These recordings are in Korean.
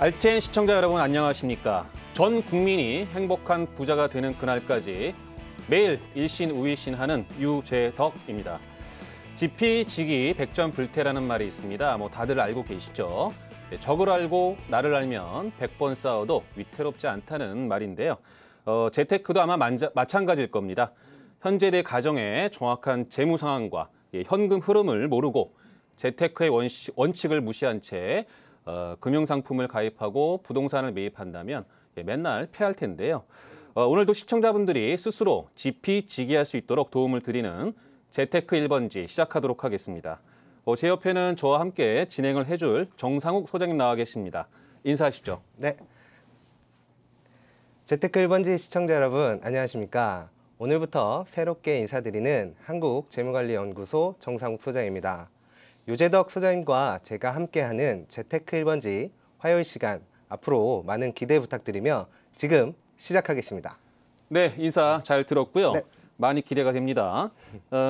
RTN 시청자 여러분 안녕하십니까? 전 국민이 행복한 부자가 되는 그날까지 매일 일신우일신하는 유재덕입니다. 지피지기 백전불태라는 말이 있습니다. 다들 알고 계시죠? 적을 알고 나를 알면 100번 싸워도 위태롭지 않다는 말인데요. 재테크도 아마 마찬가지일 겁니다. 현재 내 가정의 정확한 재무 상황과 현금 흐름을 모르고 재테크의 원칙을 무시한 채 금융상품을 가입하고 부동산을 매입한다면 맨날 패할 텐데요. 오늘도 시청자분들이 스스로 지피지기할 수 있도록 도움을 드리는 재테크 1번지 시작하도록 하겠습니다. 제 옆에는 저와 함께 진행을 해줄 정상욱 소장님 나와 계십니다. 인사하시죠. 네. 재테크 1번지 시청자 여러분 안녕하십니까? 오늘부터 새롭게 인사드리는 한국재무관리연구소 정상욱 소장입니다. 유재덕 소장님과 제가 함께하는 재테크 1번지 화요일 시간 앞으로 많은 기대 부탁드리며 지금 시작하겠습니다. 네, 인사 잘 들었고요. 네. 많이 기대가 됩니다.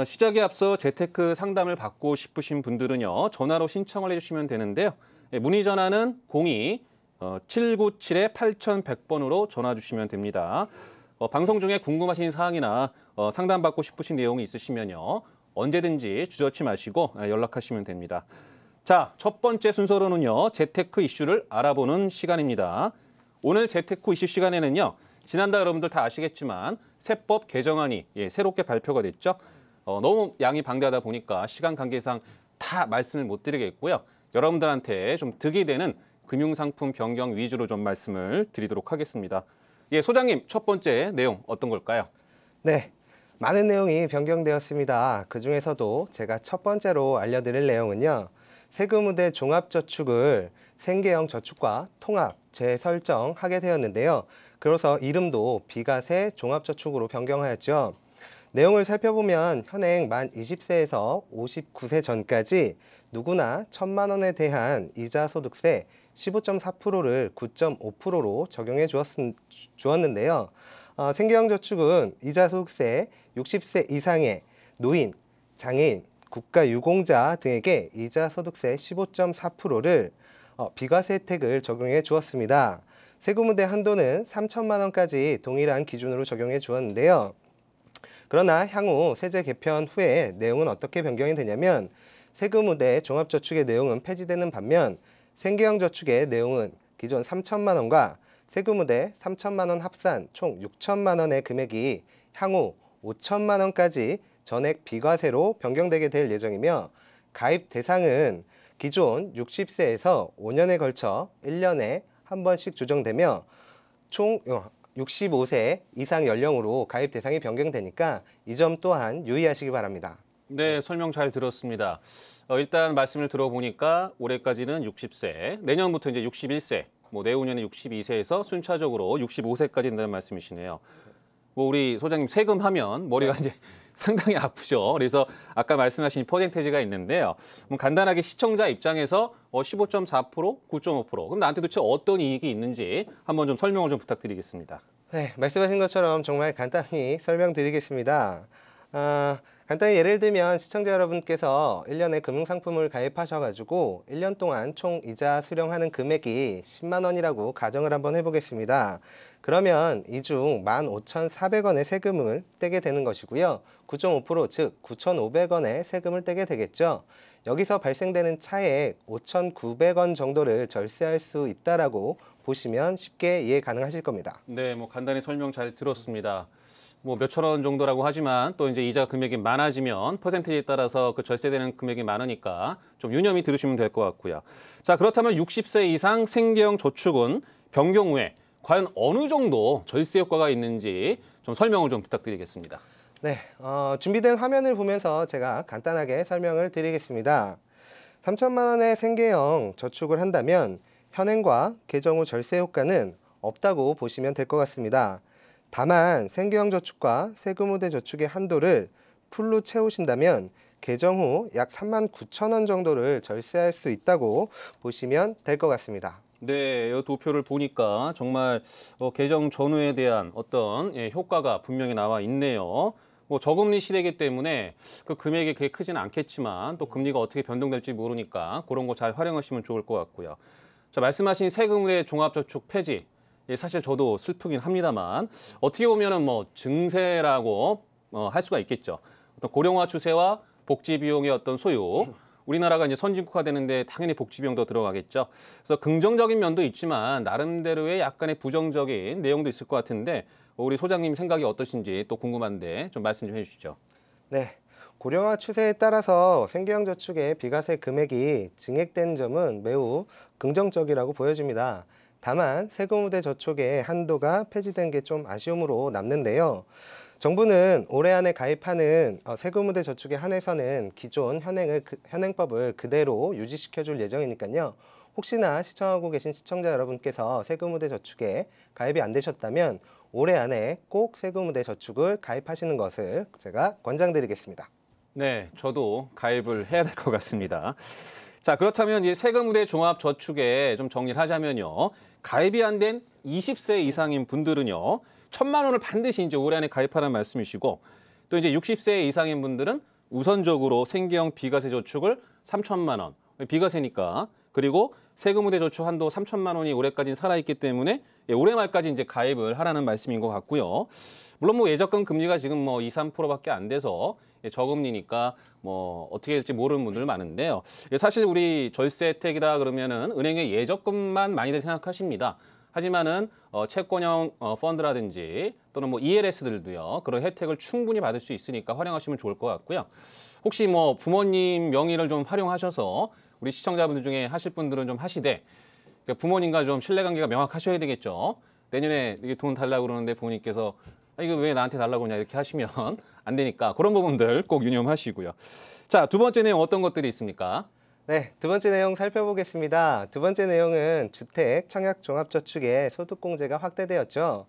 시작에 앞서 재테크 상담을 받고 싶으신 분들은요. 전화로 신청을 해주시면 되는데요. 문의 전화는 02-797-8100번으로 전화 주시면 됩니다. 방송 중에 궁금하신 사항이나 상담받고 싶으신 내용이 있으시면요. 언제든지 주저치 마시고 연락하시면 됩니다. 자, 첫 번째 순서로는요. 재테크 이슈를 알아보는 시간입니다. 오늘 재테크 이슈 시간에는요. 지난달 여러분들 다 아시겠지만 세법 개정안이 새롭게 발표가 됐죠. 너무 양이 방대하다 보니까 시간 관계상 다 말씀을 못 드리겠고요. 여러분들한테 좀 득이 되는 금융상품 변경 위주로 좀 말씀을 드리도록 하겠습니다. 소장님, 첫 번째 내용 어떤 걸까요? 네, 많은 내용이 변경되었습니다. 그중에서도 제가 첫 번째로 알려드릴 내용은요. 세금우대 종합저축을 생계형 저축과 통합, 재설정하게 되었는데요. 그래서 이름도 비과세 종합저축으로 변경하였죠. 내용을 살펴보면 현행 만 20세에서 59세 전까지 누구나 1,000만 원에 대한 이자소득세 15.4%를 9.5%로 적용해 주었는데요. 생계형 저축은 이자소득세 60세 이상의 노인, 장애인, 국가유공자 등에게 이자소득세 15.4%를 비과세 혜택을 적용해 주었습니다. 세금우대 한도는 3,000만 원까지 동일한 기준으로 적용해 주었는데요. 그러나 향후 세제 개편 후에 내용은 어떻게 변경이 되냐면 세금우대 종합저축의 내용은 폐지되는 반면 생계형 저축의 내용은 기존 3,000만 원과 세금우대 3,000만 원 합산 총 6,000만 원의 금액이 향후 5,000만 원까지 전액 비과세로 변경되게 될 예정이며 가입 대상은 기존 60세에서 5년에 걸쳐 1년에 한 번씩 조정되며 총 65세 이상 연령으로 가입 대상이 변경되니까 이 점 또한 유의하시기 바랍니다. 네, 설명 잘 들었습니다. 일단 말씀을 들어보니까 올해까지는 60세, 내년부터 이제 61세, 내후년에 62세에서 순차적으로 65세까지 된다는 말씀이시네요. 우리 소장님 세금 하면 머리가 이제 상당히 아프죠. 그래서 아까 말씀하신 퍼센테이지가 있는데요. 간단하게 시청자 입장에서 15.4%, 9.5%. 그럼 나한테 도대체 어떤 이익이 있는지 한번 좀 설명을 좀 부탁드리겠습니다. 네, 말씀하신 것처럼 정말 간단히 설명드리겠습니다. 간단히 예를 들면 시청자 여러분께서 1년에 금융상품을 가입하셔가지고 1년 동안 총 이자 수령하는 금액이 10만 원이라고 가정을 한번 해보겠습니다. 그러면 이 중 15,400원의 세금을 떼게 되는 것이고요. 9.5% 즉 9,500원의 세금을 떼게 되겠죠. 여기서 발생되는 차액 5,900원 정도를 절세할 수 있다라고 보시면 쉽게 이해 가능하실 겁니다. 네, 간단히 설명 잘 들었습니다. 몇천 원 정도라고 하지만 또 이제 이자 금액이 많아지면 퍼센테이지에 따라서 그 절세되는 금액이 많으니까 좀 유념히 들으시면 될 것 같고요. 자, 그렇다면 60세 이상 생계형 저축은 변경 후에 과연 어느 정도 절세 효과가 있는지 좀 설명을 좀 부탁드리겠습니다. 네, 준비된 화면을 보면서 제가 간단하게 설명을 드리겠습니다. 3,000만 원의 생계형 저축을 한다면 현행과 개정 후 절세 효과는 없다고 보시면 될 것 같습니다. 다만 생계형 저축과 세금우대 저축의 한도를 풀로 채우신다면 개정 후 약 39,000원 정도를 절세할 수 있다고 보시면 될 것 같습니다. 네, 이 도표를 보니까 정말 개정 전후에 대한 어떤 효과가 분명히 나와 있네요. 저금리 시대이기 때문에 그 금액이 그렇게 크지는 않겠지만 또 금리가 어떻게 변동될지 모르니까 그런 거 잘 활용하시면 좋을 것 같고요. 자, 말씀하신 세금의 종합저축 폐지. 예, 사실 저도 슬프긴 합니다만 어떻게 보면은 뭐 증세라고 할 수가 있겠죠. 어떤 고령화 추세와 복지 비용의 어떤 소요. 우리나라가 이제 선진국화 되는데 당연히 복지 비용도 들어가겠죠. 그래서 긍정적인 면도 있지만 나름대로의 약간의 부정적인 내용도 있을 것 같은데 우리 소장님 생각이 어떠신지 또 궁금한데 좀 말씀 좀 해주시죠. 네. 고령화 추세에 따라서 생계형 저축의 비과세 금액이 증액된 점은 매우 긍정적이라고 보여집니다. 다만 세금우대 저축의 한도가 폐지된 게 좀 아쉬움으로 남는데요. 정부는 올해 안에 가입하는 세금우대 저축에 한해서는 기존 현행법을 그대로 유지시켜줄 예정이니까요. 혹시나 시청하고 계신 시청자 여러분께서 세금우대 저축에 가입이 안 되셨다면 올해 안에 꼭 세금우대 저축을 가입하시는 것을 제가 권장드리겠습니다. 네, 저도 가입을 해야 될 것 같습니다. 자, 그렇다면 이 세금우대 종합저축에 좀 정리를 하자면요. 가입이 안 된 20세 이상인 분들은요. 1,000만 원을 반드시 이제 올해 안에 가입하라는 말씀이시고 또 이제 60세 이상인 분들은 우선적으로 생계형 비과세 저축을 3,000만 원, 비과세니까 그리고 세금우대 저축 한도 3,000만 원이 올해까지 살아있기 때문에 올해 말까지 이제 가입을 하라는 말씀인 것 같고요. 물론 뭐 예적금 금리가 지금 뭐 2, 3%밖에 안 돼서 저금리니까 뭐 어떻게 될지 모르는 분들 많은데요. 사실 우리 절세 혜택이다 그러면은 은행의 예적금만 많이들 생각하십니다. 하지만은 채권형 펀드라든지 또는 뭐 ELS들도요. 그런 혜택을 충분히 받을 수 있으니까 활용하시면 좋을 것 같고요. 혹시 뭐 부모님 명의를 좀 활용하셔서 우리 시청자분들 중에 하실 분들은 좀 하시되 부모님과 좀 신뢰관계가 명확하셔야 되겠죠. 내년에 이게 돈 달라고 그러는데 부모님께서 이거 왜 나한테 달라고 그러냐 이렇게 하시면 안 되니까 그런 부분들 꼭 유념하시고요. 자, 두 번째 내용 어떤 것들이 있습니까? 네, 두 번째 내용 살펴보겠습니다. 두 번째 내용은 주택 청약 종합저축의 소득공제가 확대되었죠.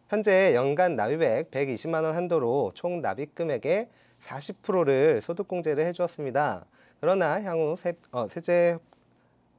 현재 연간 납입액 120만 원 한도로 총 납입 금액의 40%를 소득공제를 해주었습니다. 그러나 향후 세제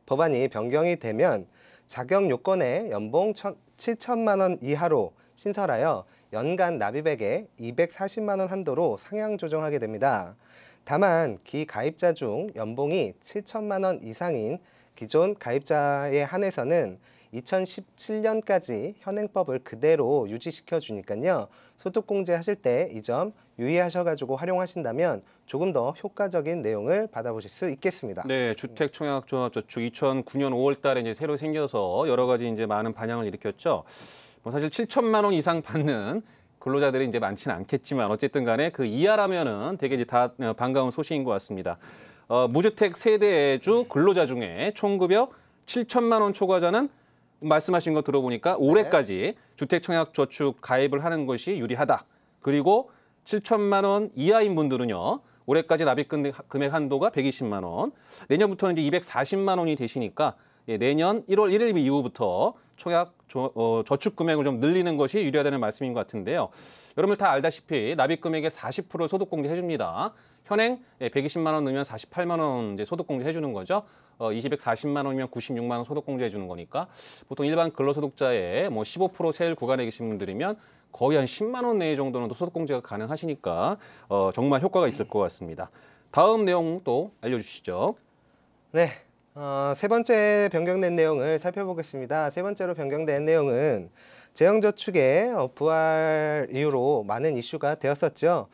법안이 변경이 되면 자격 요건에 연봉 7천만 원 이하로 신설하여 연간 납입액의 240만 원 한도로 상향 조정하게 됩니다. 다만 기가입자 중 연봉이 7천만 원 이상인 기존 가입자에 한해서는 2017년까지 현행법을 그대로 유지시켜 주니까요. 소득공제 하실 때 이 점 유의하셔가지고 활용하신다면 조금 더 효과적인 내용을 받아보실 수 있겠습니다. 네, 주택청약종합저축 2009년 5월 달에 이제 새로 생겨서 여러 가지 이제 많은 반향을 일으켰죠. 뭐 사실 7천만 원 이상 받는 근로자들이 이제 많지는 않겠지만 어쨌든 간에 그 이하라면은 되게 이제 다 반가운 소식인 것 같습니다. 무주택 세대주 근로자 중에 총급여 7천만 원 초과자는 말씀하신 거 들어보니까 올해까지 주택청약저축 가입을 하는 것이 유리하다. 그리고 7천만 원 이하인 분들은요. 올해까지 납입 금액 한도가 120만 원. 내년부터는 이제 240만 원이 되시니까 내년 1월 1일 이후부터 청약 저축 금액을 좀 늘리는 것이 유리하다는 말씀인 것 같은데요. 여러분들 다 알다시피 납입 금액의 40% 소득공제 해줍니다. 현행 120만 원 넣으면 48만 원 이제 소득공제 해주는 거죠. 240만 원이면 96만 원 소득공제 해주는 거니까 보통 일반 근로소득자의 뭐 15% 세율 구간에 계신 분들이면 거의 한 10만 원 내외 정도는 또 소득공제가 가능하시니까 정말 효과가 있을 것 같습니다. 다음 내용 또 알려주시죠. 네. 세 번째 변경된 내용을 살펴보겠습니다. 세 번째로 변경된 내용은 재형저축의 부활 이후로 많은 이슈가 되었었죠.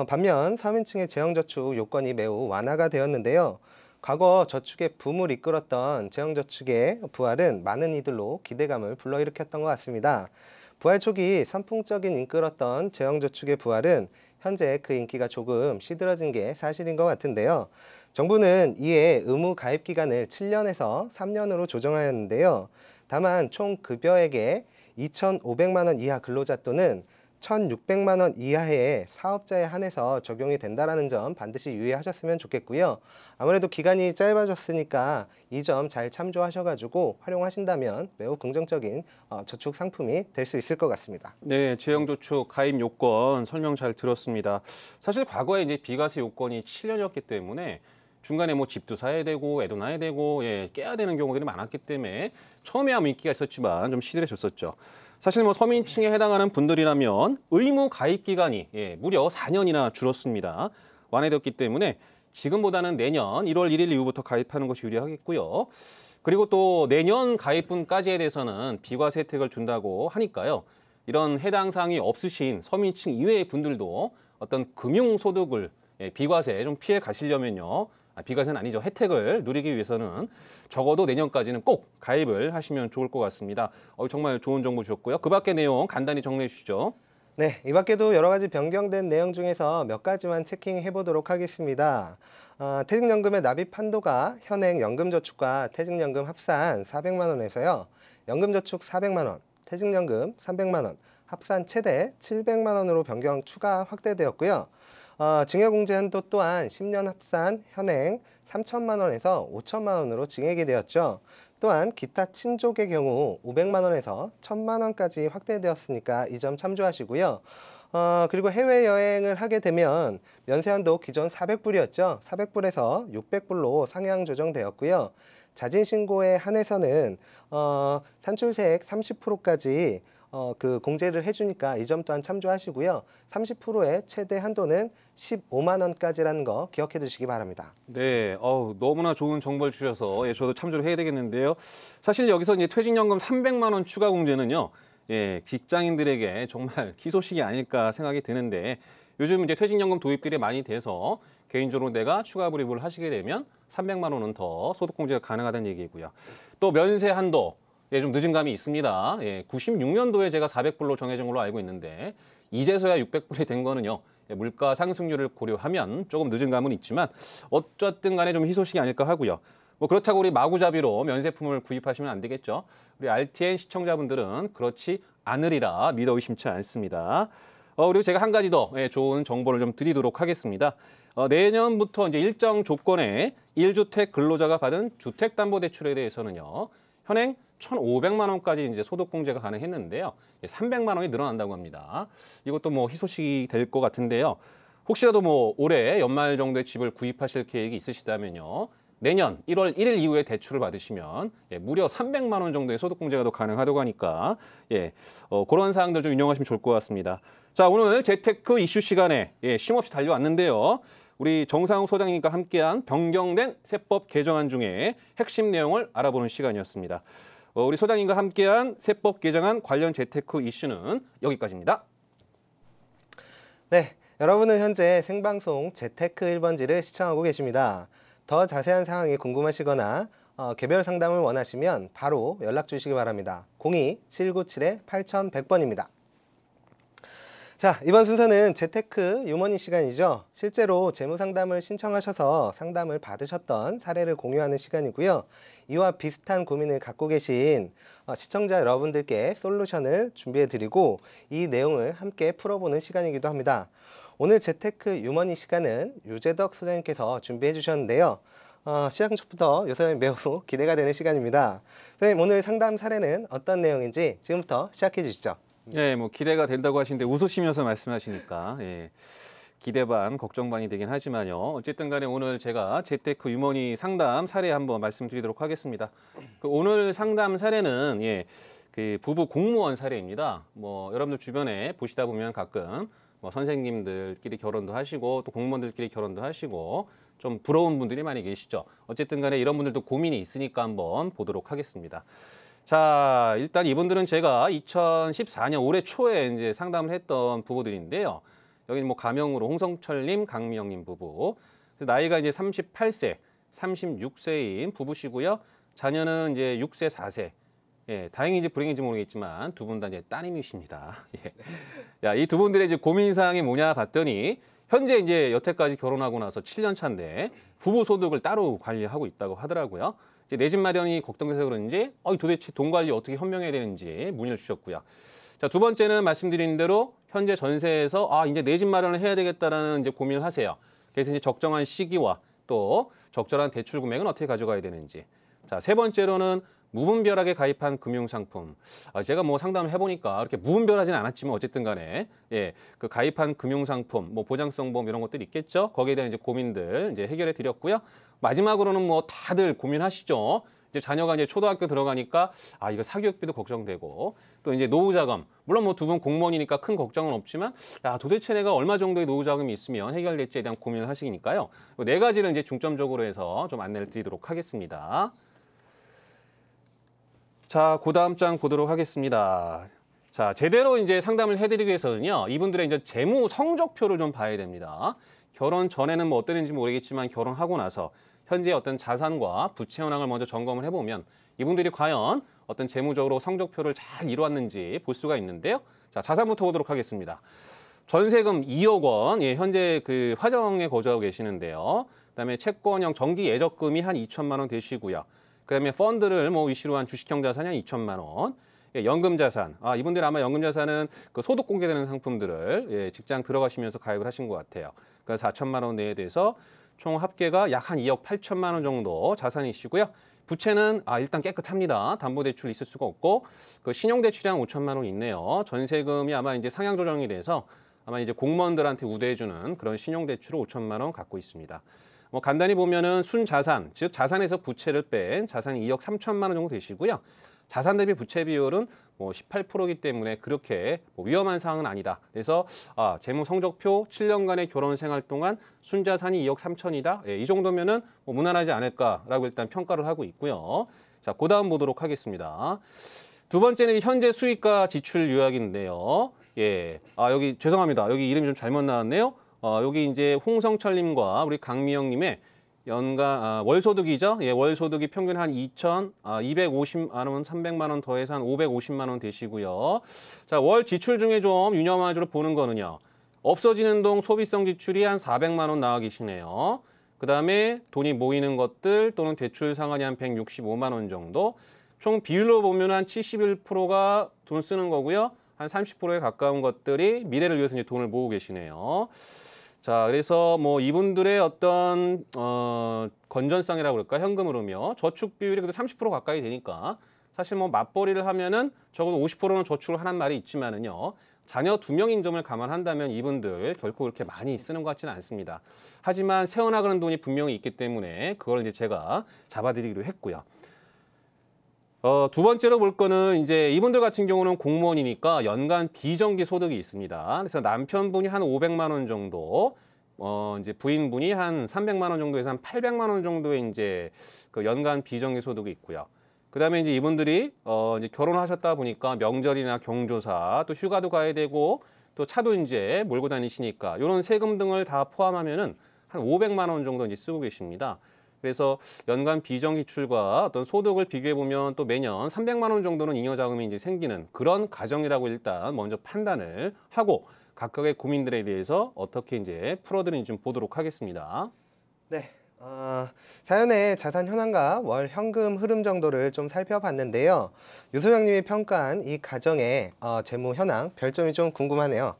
반면 서민층의 재형저축 요건이 매우 완화가 되었는데요. 과거 저축의 붐을 이끌었던 재형저축의 부활은 많은 이들로 기대감을 불러일으켰던 것 같습니다. 부활 초기 선풍적인 인기였던 재형저축의 부활은 현재 그 인기가 조금 시들어진 게 사실인 것 같은데요. 정부는 이에 의무 가입 기간을 7년에서 3년으로 조정하였는데요. 다만 총 급여액의 2,500만 원 이하 근로자 또는 1,600만 원 이하의 사업자에 한해서 적용이 된다는 점 반드시 유의하셨으면 좋겠고요. 아무래도 기간이 짧아졌으니까 이 점 잘 참조하셔가지고 활용하신다면 매우 긍정적인 저축 상품이 될 수 있을 것 같습니다. 네, 재형저축 가입 요건 설명 잘 들었습니다. 사실 과거에 이제 비과세 요건이 7년이었기 때문에 중간에 뭐 집도 사야 되고 애도 낳아야 되고 깨야 되는 경우들이 많았기 때문에 처음에야 뭐 인기가 있었지만 좀 시들해졌었죠. 사실 뭐 서민층에 해당하는 분들이라면 의무 가입 기간이 무려 4년이나 줄었습니다. 완화되었기 때문에 지금보다는 내년 1월 1일 이후부터 가입하는 것이 유리하겠고요. 그리고 또 내년 가입분까지에 대해서는 비과세 혜택을 준다고 하니까요. 이런 해당 사항이 없으신 서민층 이외의 분들도 어떤 금융소득을 비과세 좀 피해 가시려면요. 비과세는 아니죠. 혜택을 누리기 위해서는 적어도 내년까지는 꼭 가입을 하시면 좋을 것 같습니다. 정말 좋은 정보 주셨고요. 그 밖의 내용 간단히 정리해 주시죠. 네, 이 밖에도 여러 가지 변경된 내용 중에서 몇 가지만 체킹해 보도록 하겠습니다. 퇴직연금의 납입 한도가 현행 연금저축과 퇴직연금 합산 400만 원에서요. 연금저축 400만 원, 퇴직연금 300만 원, 합산 최대 700만 원으로 변경 추가 확대되었고요. 증여공제 한도 또한 10년 합산 현행 3천만 원에서 5천만 원으로 증액이 되었죠. 또한 기타 친족의 경우 500만 원에서 1,000만 원까지 확대되었으니까 이 점 참조하시고요. 그리고 해외여행을 하게 되면 면세한도 기존 400불이었죠. 400불에서 600불로 상향 조정되었고요. 자진신고에 한해서는 산출세액 30%까지 그 공제를 해주니까 이 점 또한 참조하시고요. 30%의 최대 한도는 15만 원까지라는 거 기억해 두시기 바랍니다. 네, 너무나 좋은 정보를 주셔서 저도 참조를 해야 되겠는데요. 사실 여기서 이제 퇴직연금 300만 원 추가 공제는요, 직장인들에게 정말 희소식이 아닐까 생각이 드는데 요즘 이제 퇴직연금 도입들이 많이 돼서 개인적으로 내가 추가 불입을 하시게 되면 300만 원은 더 소득 공제가 가능하다는 얘기고요. 또 면세 한도. 좀 늦은 감이 있습니다. 96년도에 제가 400불로 정해진 걸로 알고 있는데 이제서야 600불이 된 거는요. 물가 상승률을 고려하면 조금 늦은 감은 있지만 어쨌든 간에 좀 희소식이 아닐까 하고요. 그렇다고 우리 마구잡이로 면세품을 구입하시면 안 되겠죠. 우리 RTN 시청자분들은 그렇지 않으리라 믿어 의심치 않습니다. 그리고 제가 한 가지 더 좋은 정보를 좀 드리도록 하겠습니다. 내년부터 이제 일정 조건의 1주택 근로자가 받은 주택담보대출에 대해서는요. 현행 1,500만 원까지 이제 소득공제가 가능했는데요. 300만 원이 늘어난다고 합니다. 이것도 희소식이 될 것 같은데요. 혹시라도 올해 연말 정도에 집을 구입하실 계획이 있으시다면요. 내년 1월 1일 이후에 대출을 받으시면 무려 300만 원 정도의 소득공제가 더 가능하다고 하니까 그런 사항들 좀 유념하시면 좋을 것 같습니다. 자, 오늘 재테크 이슈 시간에 쉼없이 달려왔는데요. 우리 정상욱 소장님과 함께한 변경된 세법 개정안 중에 핵심 내용을 알아보는 시간이었습니다. 우리 소장님과 함께한 세법 개정안 관련 재테크 이슈는 여기까지입니다. 네, 여러분은 현재 생방송 재테크 1번지를 시청하고 계십니다. 더 자세한 사항이 궁금하시거나 개별 상담을 원하시면 바로 연락 주시기 바랍니다. 02-797-8100번입니다. 자, 이번 순서는 재테크 유머니 시간이죠. 실제로 재무상담을 신청하셔서 상담을 받으셨던 사례를 공유하는 시간이고요. 이와 비슷한 고민을 갖고 계신 시청자 여러분들께 솔루션을 준비해드리고 이 내용을 함께 풀어보는 시간이기도 합니다. 오늘 재테크 유머니 시간은 유재덕 소장님께서 준비해 주셨는데요. 시작 첫부터 요소는 매우 기대가 되는 시간입니다. 선생님, 오늘 상담 사례는 어떤 내용인지 지금부터 시작해 주시죠. 기대가 된다고 하시는데 웃으시면서 말씀하시니까 기대 반 걱정 반이 되긴 하지만요. 어쨌든 간에 오늘 제가 재테크 유머니 상담 사례 한번 말씀드리도록 하겠습니다. 오늘 상담 사례는 그 부부 공무원 사례입니다. 여러분들 주변에 보시다 보면 가끔 선생님들끼리 결혼도 하시고 또 공무원들끼리 결혼도 하시고 좀 부러운 분들이 많이 계시죠. 어쨌든 간에 이런 분들도 고민이 있으니까 한번 보도록 하겠습니다. 자, 일단 이분들은 제가 2014년 올해 초에 이제 상담을 했던 부부들인데요. 여기는 가명으로 홍성철님, 강미영님 부부. 나이가 이제 38세, 36세인 부부시고요. 자녀는 이제 6세, 4세. 다행인지 불행인지 모르겠지만 두 분 다 이제 따님이십니다. 이 두 분들의 이제 고민 사항이 뭐냐 봤더니 현재 이제 여태까지 결혼하고 나서 7년 차인데 부부 소득을 따로 관리하고 있다고 하더라고요. 내 집 마련이 걱정돼서 그런지 도대체 돈 관리 어떻게 현명해야 되는지 문의를 주셨고요. 자, 두 번째는 말씀드린 대로 현재 전세에서 이제 내 집 마련을 해야 되겠다라는 이제 고민을 하세요. 그래서 이제 적정한 시기와 또 적절한 대출 금액은 어떻게 가져가야 되는지. 자, 세 번째로는 무분별하게 가입한 금융상품. 제가 상담을 해보니까 그렇게 무분별하지는 않았지만 어쨌든 간에 그 가입한 금융상품, 보장성 보험 이런 것들이 있겠죠. 거기에 대한 이제 고민들 이제 해결해 드렸고요. 마지막으로는 다들 고민하시죠. 이제 자녀가 이제 초등학교 들어가니까 이거 사교육비도 걱정되고 또 이제 노후자금. 물론 두 분 공무원이니까 큰 걱정은 없지만 도대체 내가 얼마 정도의 노후자금이 있으면 해결될지에 대한 고민을 하시니까요. 네 가지를 이제 중점적으로 해서 좀 안내를 드리도록 하겠습니다. 자, 그 다음 장 보도록 하겠습니다. 자, 제대로 이제 상담을 해드리기 위해서는요, 이분들의 이제 재무 성적표를 좀 봐야 됩니다. 결혼 전에는 뭐 어땠는지 모르겠지만 결혼하고 나서 현재 어떤 자산과 부채 현황을 먼저 점검을 해보면 이분들이 과연 어떤 재무적으로 성적표를 잘 이루었는지 볼 수가 있는데요. 자, 자산부터 보도록 하겠습니다. 전세금 2억 원, 예, 현재 그 화정에 거주하고 계시는데요. 그다음에 채권형 정기 예적금이 한 2천만 원 되시고요. 그다음에 펀드를 뭐 위시로 한 주식형 자산이 한 2천만 원. 예, 연금 자산. 이분들 아마 연금 자산은 그 소득 공개되는 상품들을 예, 직장 들어가시면서 가입을 하신 것 같아요. 그래서 4천만 원 내에 대해서 총 합계가 약 한 2억 8천만 원 정도 자산이시고요. 부채는 일단 깨끗합니다. 담보대출 있을 수가 없고 그 신용대출이 한 5천만 원 있네요. 전세금이 아마 이제 상향 조정이 돼서 아마 이제 공무원들한테 우대해주는 그런 신용대출을 5천만 원 갖고 있습니다. 뭐 간단히 보면은 순자산, 즉 자산에서 부채를 뺀 자산이 2억 3천만 원 정도 되시고요. 자산 대비 부채 비율은 뭐 18%이기 때문에 그렇게 뭐 위험한 사항은 아니다. 그래서 재무 성적표 7년간의 결혼 생활 동안 순자산이 2억 3천이다. 예, 이 정도면은 뭐 무난하지 않을까라고 일단 평가를 하고 있고요. 자, 그다음 보도록 하겠습니다. 두 번째는 현재 수익과 지출 요약인데요. 예, 여기 죄송합니다. 여기 이름이 좀 잘못 나왔네요. 여기 이제 홍성철님과 우리 강미영님의 연간 월소득이죠. 예, 월소득이 평균 한 250만 원, 300만 원 더해서 한 550만 원 되시고요. 자, 월 지출 중에 좀 유념하기로 보는 거는요. 없어지는 동 소비성 지출이 한 400만 원 나와 계시네요. 그다음에 돈이 모이는 것들 또는 대출 상환이 한 165만 원 정도. 총 비율로 보면 한 71%가 돈 쓰는 거고요. 한 30%에 가까운 것들이 미래를 위해서 이제 돈을 모으고 계시네요. 자, 그래서 뭐 이분들의 어떤 건전성이라고 그럴까, 현금 흐름이요. 저축 비율이 그래도 30% 가까이 되니까 사실 뭐 맞벌이를 하면은 적어도 50%는 저축을 하는 말이 있지만은요. 자녀 2명인 점을 감안한다면 이분들 결코 그렇게 많이 쓰는 것 같지는 않습니다. 하지만 새어나가는 돈이 분명히 있기 때문에 그걸 이제 제가 잡아드리기로 했고요. 두 번째로 볼 거는 이제 이분들 같은 경우는 공무원이니까 연간 비정기 소득이 있습니다. 그래서 남편분이 한 500만 원 정도, 이제 부인분이 한 300만 원 정도에서 한 800만 원 정도의 이제 그 연간 비정기 소득이 있고요. 그다음에 이제 이분들이 이제 결혼하셨다 보니까 명절이나 경조사 또 휴가도 가야 되고 또 차도 이제 몰고 다니시니까 이런 세금 등을 다 포함하면은 한 500만 원 정도 이제 쓰고 계십니다. 그래서 연간 비정기출과 어떤 소득을 비교해 보면 또 매년 300만 원 정도는 잉여 자금이 이제 생기는 그런 가정이라고 일단 먼저 판단을 하고 각각의 고민들에 대해서 어떻게 이제 풀어드리는지 좀 보도록 하겠습니다. 네. 사연의 자산 현황과 월 현금 흐름 정도를 좀 살펴봤는데요. 유소영님이 평가한 이 가정의 재무 현황 별점이 좀 궁금하네요.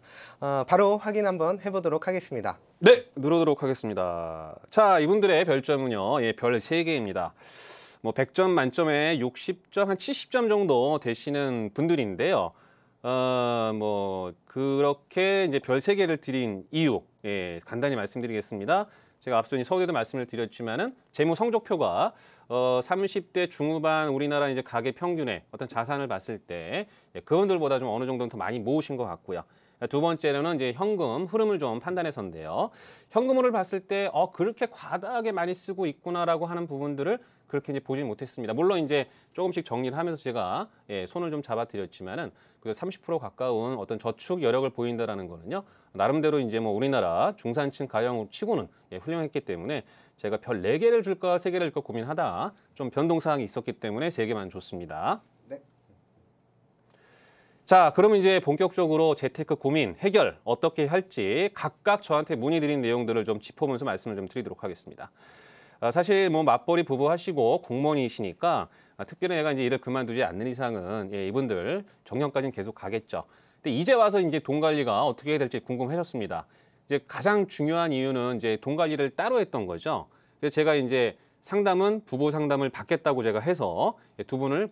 바로 확인 한번 해보도록 하겠습니다. 네, 누르도록 하겠습니다. 자, 이분들의 별점은요, 예, 별 3개입니다. 뭐 100점 만점에 60점, 한 70점 정도 되시는 분들인데요. 뭐 그렇게 이제 별 3개를 드린 이유, 예, 간단히 말씀드리겠습니다. 제가 앞서 서두에도 말씀을 드렸지만은 재무 성적표가 30대 중후반 우리나라 이제 가계 평균의 어떤 자산을 봤을 때 그분들보다 좀 어느 정도는 더 많이 모으신 것 같고요. 두 번째로는 이제 현금 흐름을 좀 판단해서인데요. 현금흐름을 봤을 때 그렇게 과다하게 많이 쓰고 있구나라고 하는 부분들을 그렇게 이제 보지 못했습니다. 물론 이제 조금씩 정리를 하면서 제가 손을 좀 잡아드렸지만은 그 30% 가까운 어떤 저축 여력을 보인다라는 거는요. 나름대로 이제 뭐 우리나라 중산층 가형 치고는 훌륭했기 때문에 제가 별 4개를 줄까 3개를 줄까 고민하다 좀 변동사항이 있었기 때문에 3개만 줬습니다. 자, 그러면 이제 본격적으로 재테크 고민 해결 어떻게 할지 각각 저한테 문의드린 내용들을 좀 짚어보면서 말씀을 좀 드리도록 하겠습니다. 사실 뭐 맞벌이 부부 하시고 공무원이시니까 특별히 내가 이제 일을 그만두지 않는 이상은 이분들 정년까지는 계속 가겠죠. 근데 이제 와서 이제 돈 관리가 어떻게 해야 될지 궁금하셨습니다. 이제 가장 중요한 이유는 이제 돈 관리를 따로 했던 거죠. 그래서 제가 이제 상담은 부부 상담을 받겠다고 제가 해서 두 분을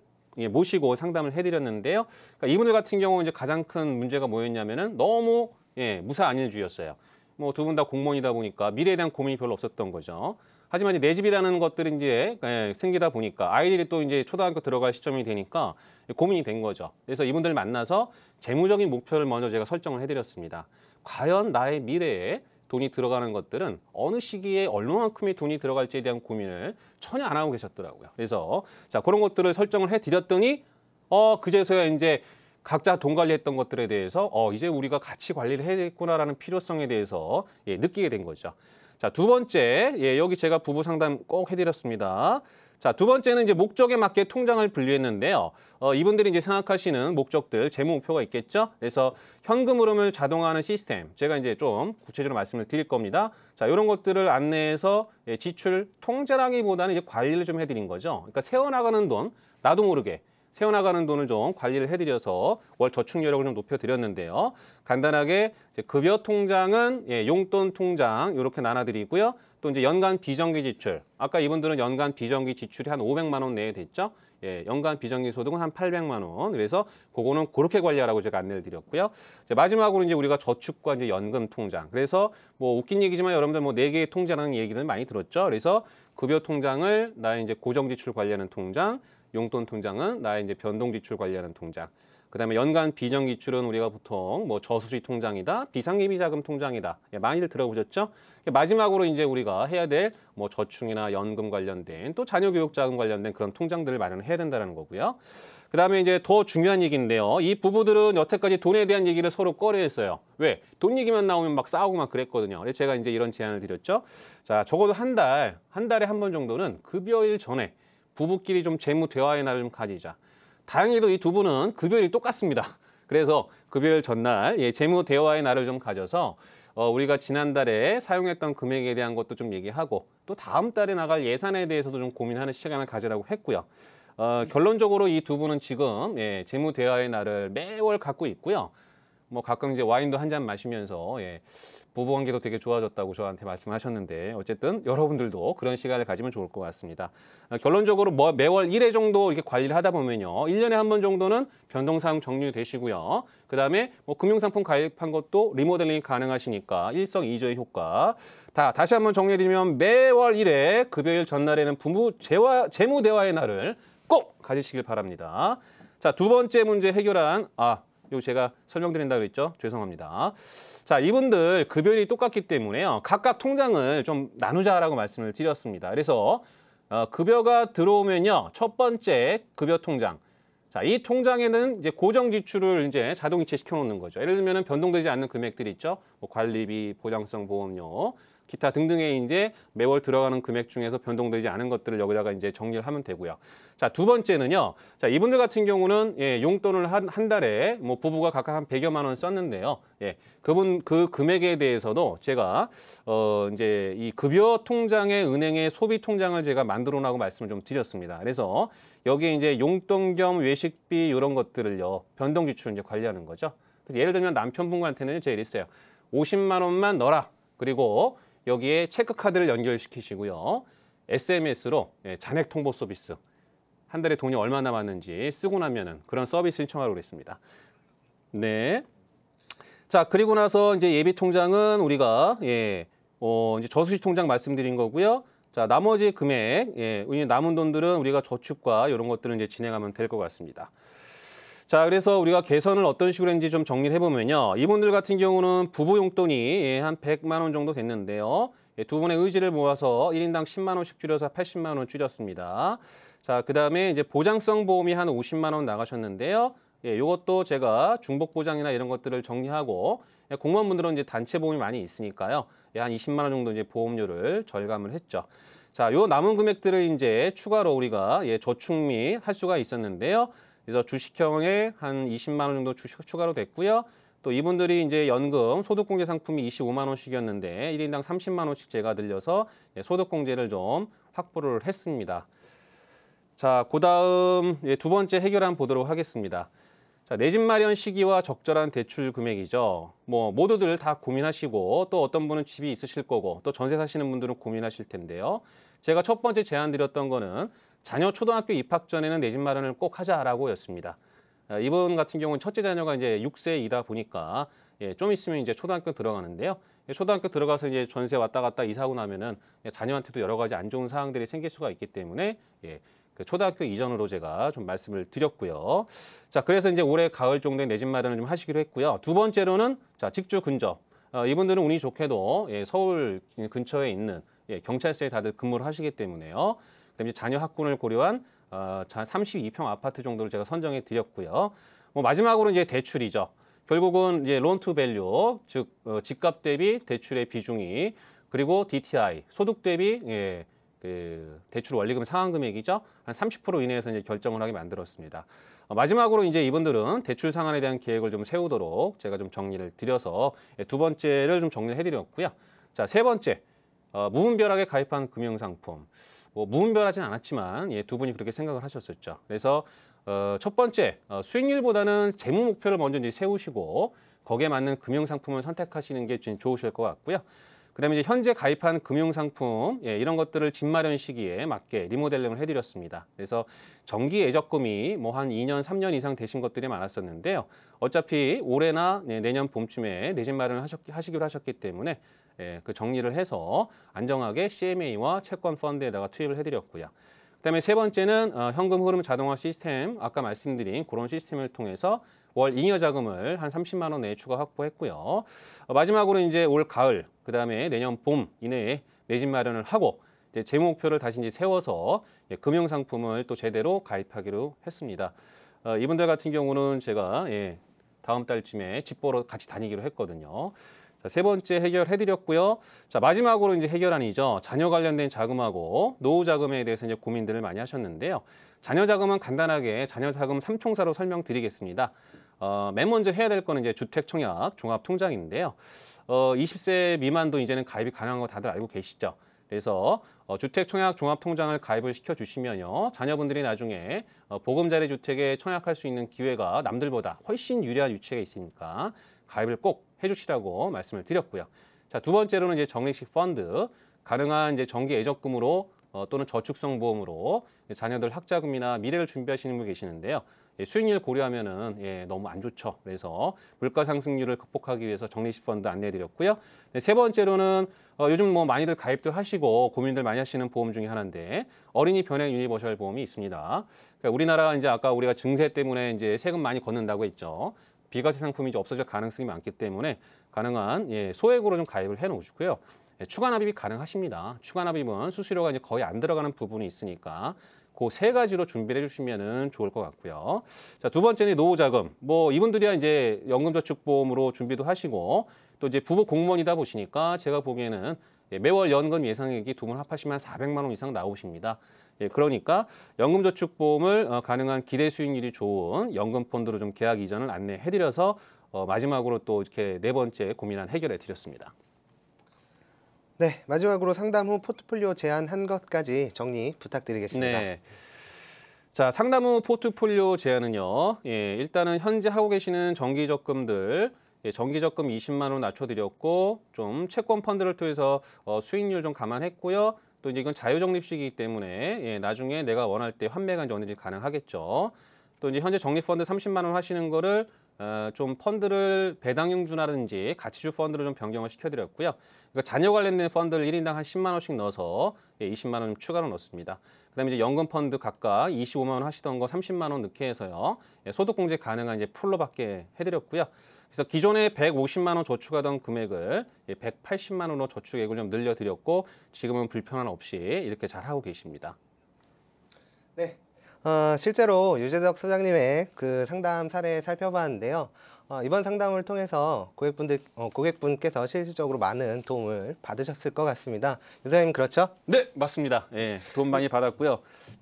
모시고 상담을 해드렸는데요. 그러니까 이분들 같은 경우 이제 가장 큰 문제가 뭐였냐면은 너무 무사안일주의였어요. 뭐 두 분 다 공무원이다 보니까 미래에 대한 고민이 별로 없었던 거죠. 하지만 이제 내 집이라는 것들이 이제 생기다 보니까 아이들이 또 이제 초등학교 들어갈 시점이 되니까 고민이 된 거죠. 그래서 이분들 만나서 재무적인 목표를 먼저 제가 설정을 해드렸습니다. 과연 나의 미래에 돈이 들어가는 것들은 어느 시기에 얼마만큼의 돈이 들어갈지에 대한 고민을 전혀 안 하고 계셨더라고요. 그래서 자, 그런 것들을 설정을 해드렸더니 그제서야 이제 각자 돈 관리했던 것들에 대해서 이제 우리가 같이 관리를 해야겠구나라는 필요성에 대해서 느끼게 된 거죠. 자, 두 번째, 여기 제가 부부 상담 꼭 해드렸습니다. 자, 두 번째는 이제 목적에 맞게 통장을 분류했는데요. 이분들이 이제 생각하시는 목적들, 재무 목표가 있겠죠? 그래서 현금 흐름을 자동화하는 시스템, 제가 이제 좀 구체적으로 말씀을 드릴 겁니다. 자, 이런 것들을 안내해서 지출 통제라기보다는 이제 관리를 좀 해드린 거죠. 그러니까 새어나가는 돈, 나도 모르게 새어나가는 돈을 좀 관리를 해드려서 월 저축 여력을 좀 높여드렸는데요. 간단하게 이제 급여 통장은 용돈 통장 이렇게 나눠드리고요. 또 이제 연간 비정기 지출, 아까 이분들은 연간 비정기 지출이 한 500만 원 내에 됐죠. 연간 비정기 소득은 한 800만 원. 그래서 그거는 그렇게 관리하라고 제가 안내를 드렸고요. 이제 마지막으로 이제 우리가 저축과 이제 연금 통장. 그래서 뭐 웃긴 얘기지만 여러분들 뭐 4개의 통장이라는 얘기를 많이 들었죠. 그래서 급여 통장을 나의 이제 고정 지출 관리하는 통장, 용돈 통장은 나의 이제 변동 지출 관리하는 통장. 그다음에 연간 비정 지출은 우리가 보통 뭐 저수지 통장이다, 비상기비 자금 통장이다. 많이들 들어보셨죠? 마지막으로 이제 우리가 해야 될 뭐 저축이나 연금 관련된 또 자녀 교육 자금 관련된 그런 통장들을 마련해야 된다는 거고요. 그다음에 이제 더 중요한 얘기인데요. 이 부부들은 여태까지 돈에 대한 얘기를 서로 꺼려했어요. 왜? 돈 얘기만 나오면 막 싸우고 막 그랬거든요. 그래서 제가 이제 이런 제안을 드렸죠. 자, 적어도 한 달에 한 번 정도는 급여일 전에 부부끼리 좀 재무 대화의 날을 좀 가지자. 다행히도 이 두 분은 급여일이 똑같습니다. 그래서 급여일 전날 재무 대화의 날을 좀 가져서 우리가 지난달에 사용했던 금액에 대한 것도 좀 얘기하고 또 다음 달에 나갈 예산에 대해서도 좀 고민하는 시간을 가지라고 했고요. 결론적으로 이 두 분은 지금 재무 대화의 날을 매월 갖고 있고요. 뭐 가끔 이제 와인도 한 잔 마시면서 부부 관계도 되게 좋아졌다고 저한테 말씀하셨는데 어쨌든 여러분들도 그런 시간을 가지면 좋을 것 같습니다. 결론적으로 뭐 매월 1회 정도 이렇게 관리를 하다 보면요. 1년에 한 번 정도는 변동사항 정리되시고요. 그다음에 뭐 금융상품 가입한 것도 리모델링이 가능하시니까 일석이조의 효과. 다시 한번 정리해드리면 매월 1회 급여일 전날에는 부부 재무 대화의 날을 꼭 가지시길 바랍니다. 자, 두 번째 문제 해결한 이거 제가 설명드린다고 그랬죠? 죄송합니다. 자, 이분들 급여일이 똑같기 때문에요. 각각 통장을 좀 나누자라고 말씀을 드렸습니다. 그래서 급여가 들어오면요. 첫 번째 급여 통장. 자, 이 통장에는 이제 고정 지출을 이제 자동 이체 시켜 놓는 거죠. 예를 들면 변동되지 않는 금액들이 있죠. 뭐 관리비, 보장성 보험료, 기타 등등의 이제 매월 들어가는 금액 중에서 변동되지 않은 것들을 여기다가 이제 정리를 하면 되고요. 자, 두 번째는요. 자, 이분들 같은 경우는 용돈을 한 달에 뭐 부부가 각각 한 100여만 원 썼는데요. 그분 그 금액에 대해서도 제가 이제 이 급여 통장의 은행의 소비 통장을 제가 만들어 놓으라고 말씀을 좀 드렸습니다. 그래서 여기에 이제 용돈 겸 외식비 이런 것들을요. 변동 지출을 이제 관리하는 거죠. 그래서 예를 들면 남편분한테는 제가 이랬어요. 50만 원만 넣어라. 그리고 여기에 체크카드를 연결시키시고요. SMS로 잔액 통보 서비스. 한 달에 돈이 얼마 남았는지 쓰고 나면은 그런 서비스 신청하라고 그랬습니다. 네. 자, 그리고 나서 이제 예비 통장은 우리가 이제 저수지 통장 말씀드린 거고요. 자, 나머지 금액, 남은 돈들은 우리가 저축과 이런 것들은 이제 진행하면 될 것 같습니다. 자, 그래서 우리가 개선을 어떤 식으로 했는지 좀 정리를 해보면요. 이분들 같은 경우는 부부 용돈이 한 100만 원 정도 됐는데요. 두 분의 의지를 모아서 1인당 10만 원씩 줄여서 80만 원 줄였습니다. 자, 그다음에 이제 보장성 보험이 한 50만 원 나가셨는데요. 이것도 제가 중복 보장이나 이런 것들을 정리하고 공무원분들은 이제 단체 보험이 많이 있으니까요. 한 20만 원 정도 이제 보험료를 절감을 했죠. 자, 요 남은 금액들을 이제 추가로 우리가 저축 및 할 수가 있었는데요. 그래서 주식형에 한 20만 원 정도 추가로 됐고요. 또 이분들이 이제 연금 소득공제 상품이 25만 원씩이었는데 1인당 30만 원씩 제가 들려서 소득공제를 좀 확보를 했습니다. 자, 그다음 두 번째 해결안 보도록 하겠습니다. 자, 내 집 마련 시기와 적절한 대출 금액이죠. 뭐 모두들 다 고민하시고 또 어떤 분은 집이 있으실 거고 또 전세 사시는 분들은 고민하실 텐데요. 제가 첫 번째 제안 드렸던 거는 자녀 초등학교 입학 전에는 내 집 마련을 꼭 하자라고 였습니다. 이분 같은 경우는 첫째 자녀가 이제 6세이다 보니까 좀 있으면 이제 초등학교 들어가는데요. 초등학교 들어가서 이제 전세 왔다 갔다 이사하고 나면은 자녀한테도 여러 가지 안 좋은 사항들이 생길 수가 있기 때문에 그 초등학교 이전으로 제가 좀 말씀을 드렸고요. 자, 그래서 이제 올해 가을 정도에 내 집 마련을 좀 하시기로 했고요. 두 번째로는 자, 직주 근접. 이분들은 운이 좋게도 서울 근처에 있는 경찰서에 다들 근무를 하시기 때문에요. 그다음에 자녀 학군을 고려한 32평 아파트 정도를 제가 선정해 드렸고요. 뭐 마지막으로 이제 대출이죠. 결국은 이제 론 투 밸류, 즉 집값 대비 대출의 비중이 그리고 DTI 소득 대비 그 대출 원리금 상환 금액이죠. 한 30% 이내에서 이제 결정을 하게 만들었습니다. 마지막으로 이제 이분들은 대출 상환에 대한 계획을 좀 세우도록 제가 좀 정리를 드려서 두 번째를 좀 정리를 해드렸고요. 자, 세 번째 무분별하게 가입한 금융상품. 뭐 무분별하진 않았지만 두 분이 그렇게 생각을 하셨었죠. 그래서 첫 번째 수익률보다는 재무 목표를 먼저 이제 세우시고 거기에 맞는 금융상품을 선택하시는 게 좀 좋으실 것 같고요. 그다음에 이제 현재 가입한 금융상품 이런 것들을 집 마련 시기에 맞게 리모델링을 해드렸습니다. 그래서 정기 예적금이 뭐 한 2년, 3년 이상 되신 것들이 많았었는데요. 어차피 올해나 내년 봄쯤에 내 집 마련을 하시기로 하셨기 때문에 그 정리를 해서 안정하게 CMA와 채권 펀드에다가 투입을 해드렸고요. 그다음에 세 번째는 현금 흐름 자동화 시스템, 아까 말씀드린 그런 시스템을 통해서 월 잉여 자금을 한 30만 원 내에 추가 확보했고요. 마지막으로 이제 올 가을, 그다음에 내년 봄 이내에 내 집 마련을 하고 이제 재 목표를 다시 이제 세워서 금융 상품을 또 제대로 가입하기로 했습니다. 이분들 같은 경우는 제가 다음 달쯤에 집 보러 같이 다니기로 했거든요. 자, 세 번째 해결해드렸고요. 자, 마지막으로 이제 해결안이죠. 자녀 관련된 자금하고 노후 자금에 대해서 이제 고민들을 많이 하셨는데요. 자녀 자금은 간단하게 자녀 자금 3총사로 설명드리겠습니다. 맨 먼저 해야 될 거는 이제 주택 청약 종합 통장인데요. 20세 미만도 이제는 가입이 가능한 거 다들 알고 계시죠. 그래서 주택 청약 종합 통장을 가입을 시켜 주시면요. 자녀분들이 나중에 보금자리 주택에 청약할 수 있는 기회가 남들보다 훨씬 유리한 위치에 있으니까 가입을 꼭 해주시라고 말씀을 드렸고요. 자, 두 번째로는 이제 적립식 펀드, 가능한 이제 정기 예적금으로 또는 저축성 보험으로 자녀들 학자금이나 미래를 준비하시는 분 계시는데요. 수익률 고려하면은 너무 안 좋죠. 그래서 물가 상승률을 극복하기 위해서 적립식 펀드 안내해드렸고요. 세 번째로는 요즘 뭐 많이들 가입도 하시고 고민들 많이 하시는 보험 중에 하나인데 어린이 변액 유니버셜 보험이 있습니다. 그러니까 우리나라 이제 아까 우리가 증세 때문에 이제 세금 많이 걷는다고 했죠. 비과세 상품이 이제 없어질 가능성이 많기 때문에 가능한 소액으로 좀 가입을 해 놓으시고요. 추가 납입이 가능하십니다. 추가 납입은 수수료가 이제 거의 안 들어가는 부분이 있으니까 그 세 가지로 준비를 해주시면은 좋을 것 같고요. 자, 두 번째는 노후자금. 뭐 이분들이야 이제 연금저축보험으로 준비도 하시고 또 이제 부부 공무원이다 보시니까 제가 보기에는 매월 연금 예상액이 두 분 합하시면 400만 원 이상 나오십니다. 그러니까 연금저축보험을 가능한 기대 수익률이 좋은 연금펀드로 좀 계약 이전을 안내해드려서 마지막으로 또 이렇게 네 번째 고민안 해결해드렸습니다. 네, 마지막으로 상담 후 포트폴리오 제안한 것까지 정리 부탁드리겠습니다. 네. 자, 상담 후 포트폴리오 제안은요. 일단은 현재 하고 계시는 정기적금들, 정기적금 20만 원 낮춰드렸고 좀 채권 펀드를 통해서 수익률 좀 감안했고요. 또 이제 이건 자유적립식이기 때문에 나중에 내가 원할 때 환매가 이제 언제든지 가능하겠죠. 또 이제 현재 적립펀드 30만 원 하시는 거를 좀 펀드를 배당융주라든지 가치주 펀드로 좀 변경을 시켜드렸고요. 그러니까 자녀 관련된 펀드를 1인당 한 10만 원씩 넣어서 20만 원 추가로 넣습니다. 그다음에 이제 연금 펀드 각각 25만 원 하시던 거 30만 원 넣게 해서요. 소득공제 가능한 이제 풀로 받게 해드렸고요. 그래서 기존에 150만 원 저축하던 금액을 180만 원으로 저축액을 좀 늘려드렸고 지금은 불편함 없이 이렇게 잘 하고 계십니다. 네. 실제로 유재덕 소장님의 그 상담 사례 살펴봤는데요. 이번 상담을 통해서 고객분께서 실질적으로 많은 도움을 받으셨을 것 같습니다. 유사님 그렇죠? 네, 맞습니다. 도움 많이 받았고요.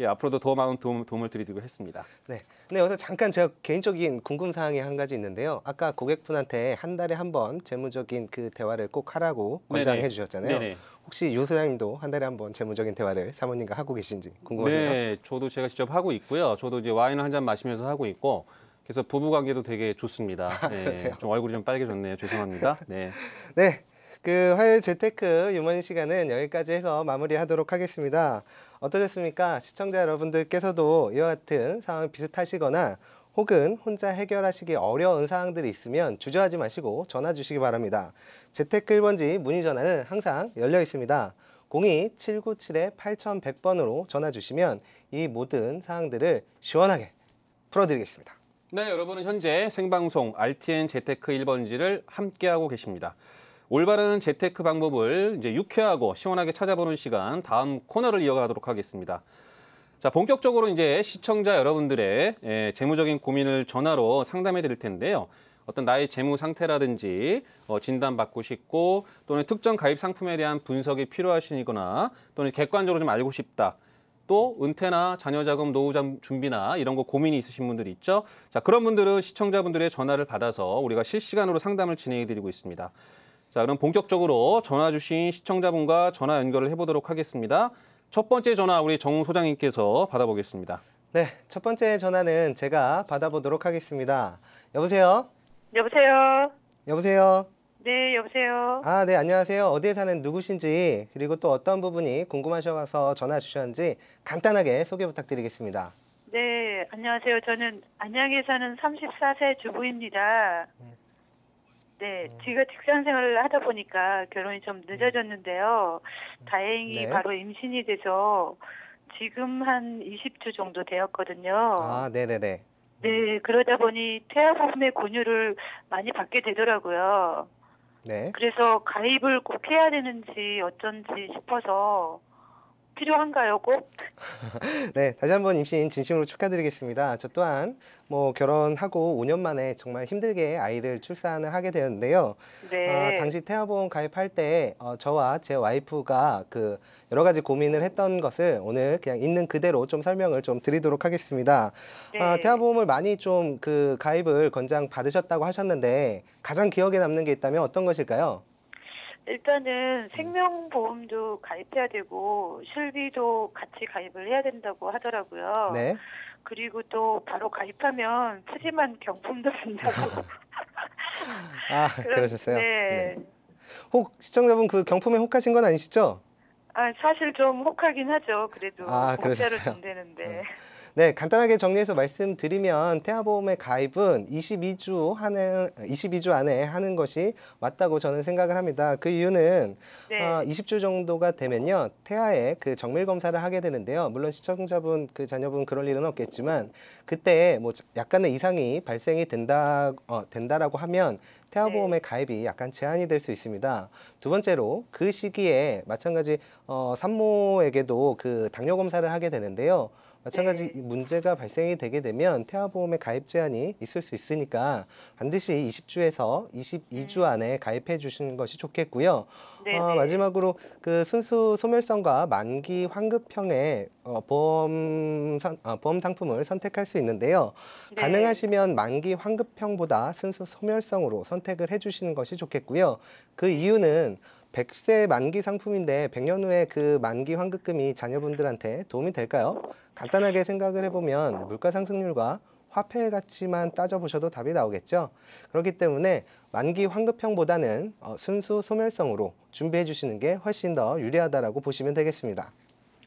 앞으로도 더 많은 도움을 드리도록 했습니다. 네. 근데 여기서 잠깐 제가 개인적인 궁금사항이 한 가지 있는데요. 아까 고객분한테 한 달에 한 번 재무적인 그 대화를 꼭 하라고 권장해 주셨잖아요. 네네. 혹시 유 소장님도 한 달에 한 번 재무적인 대화를 사모님과 하고 계신지 궁금하네요. 네, 저도 제가 직접 하고 있고요. 저도 이제 와인 한 잔 마시면서 하고 있고, 그래서 부부 관계도 되게 좋습니다. 네, 좀 얼굴이 좀 빨개졌네요. 죄송합니다. 네. 네. 그 화요일 재테크 유머니 시간은 여기까지 해서 마무리하도록 하겠습니다. 어떠셨습니까? 시청자 여러분들께서도 이와 같은 상황 비슷하시거나 혹은 혼자 해결하시기 어려운 사항들이 있으면 주저하지 마시고 전화 주시기 바랍니다. 재테크 1번지 문의 전화는 항상 열려 있습니다. 02-797-8100번으로 전화 주시면 이 모든 사항들을 시원하게 풀어드리겠습니다. 네, 여러분은 현재 생방송 RTN 재테크 1번지를 함께하고 계십니다. 올바른 재테크 방법을 이제 유쾌하고 시원하게 찾아보는 시간, 다음 코너를 이어가도록 하겠습니다. 자, 본격적으로 이제 시청자 여러분들의 재무적인 고민을 전화로 상담해 드릴 텐데요. 어떤 나의 재무 상태라든지 진단받고 싶고 또는 특정 가입 상품에 대한 분석이 필요하시거나 또는 객관적으로 좀 알고 싶다. 또 은퇴나 자녀 자금, 노후 준비나 이런 거 고민이 있으신 분들이 있죠. 자, 그런 분들은 시청자분들의 전화를 받아서 우리가 실시간으로 상담을 진행해 드리고 있습니다. 자, 그럼 본격적으로 전화 주신 시청자분과 전화 연결을 해보도록 하겠습니다. 첫 번째 전화 우리 정 소장님께서 받아보겠습니다. 네, 첫 번째 전화는 제가 받아보도록 하겠습니다. 여보세요? 여보세요? 여보세요? 네, 여보세요? 아, 네, 안녕하세요. 어디에 사는 누구신지, 그리고 또 어떤 부분이 궁금하셔서 전화 주셨는지 간단하게 소개 부탁드리겠습니다. 네, 안녕하세요. 저는 안양에 사는 34세 주부입니다. 네, 제가 직장 생활을 하다 보니까 결혼이 좀 늦어졌는데요. 다행히 네. 바로 임신이 돼서 지금 한 20주 정도 되었거든요. 아, 네네네. 네, 그러다 보니 태아보험의 권유를 많이 받게 되더라고요. 네. 그래서 가입을 꼭 해야 되는지 어쩐지 싶어서 필요한가요, 꼭? 네, 다시 한번 임신 진심으로 축하드리겠습니다. 저 또한 뭐 결혼하고 5년 만에 정말 힘들게 아이를 출산을 하게 되었는데요. 네. 당시 태아보험 가입할 때 저와 제 와이프가 그 여러 가지 고민을 했던 것을 오늘 그냥 있는 그대로 좀 설명을 좀 드리도록 하겠습니다. 네. 태아보험을 많이 좀 그 가입을 권장 받으셨다고 하셨는데 가장 기억에 남는 게 있다면 어떤 것일까요? 일단은 생명보험도 가입해야 되고 실비도 같이 가입을 해야 된다고 하더라고요. 네. 그리고 또 바로 가입하면 푸짐한 경품도 준다고. 아, 그러셨어요? 네. 혹 시청자분 그 경품에 혹하신 건 아니시죠? 아, 사실 좀 혹하긴 하죠. 그래도 아, 공짜로 그러셨어요? 준다는데. 네, 간단하게 정리해서 말씀드리면 태아보험의 가입은 22주 안에 하는 것이 맞다고 저는 생각을 합니다. 그 이유는 네. 20주 정도가 되면요. 태아의 그 정밀 검사를 하게 되는데요. 물론 시청자분 그 자녀분 그럴 일은 없겠지만 그때 뭐 약간의 이상이 발생이 된다라고 하면 태아보험의 가입이 약간 제한이 될 수 있습니다. 두 번째로 그 시기에 마찬가지 산모에게도 그 당뇨 검사를 하게 되는데요. 마찬가지 문제가 발생이 되게 되면 태아보험의 가입 제한이 있을 수 있으니까 반드시 20주에서 22주 안에 가입해 주시는 것이 좋겠고요. 마지막으로 그 순수 소멸성과 만기 환급형의 보험 상품을 선택할 수 있는데요. 네. 가능하시면 만기 환급형보다 순수 소멸성으로 선택을 해 주시는 것이 좋겠고요. 그 이유는 100세 만기 상품인데 100년 후에 그 만기 환급금이 자녀분들한테 도움이 될까요? 간단하게 생각을 해보면 물가 상승률과 화폐 가치만 따져보셔도 답이 나오겠죠. 그렇기 때문에 만기 환급형보다는 순수 소멸성으로 준비해 주시는 게 훨씬 더 유리하다라고 보시면 되겠습니다.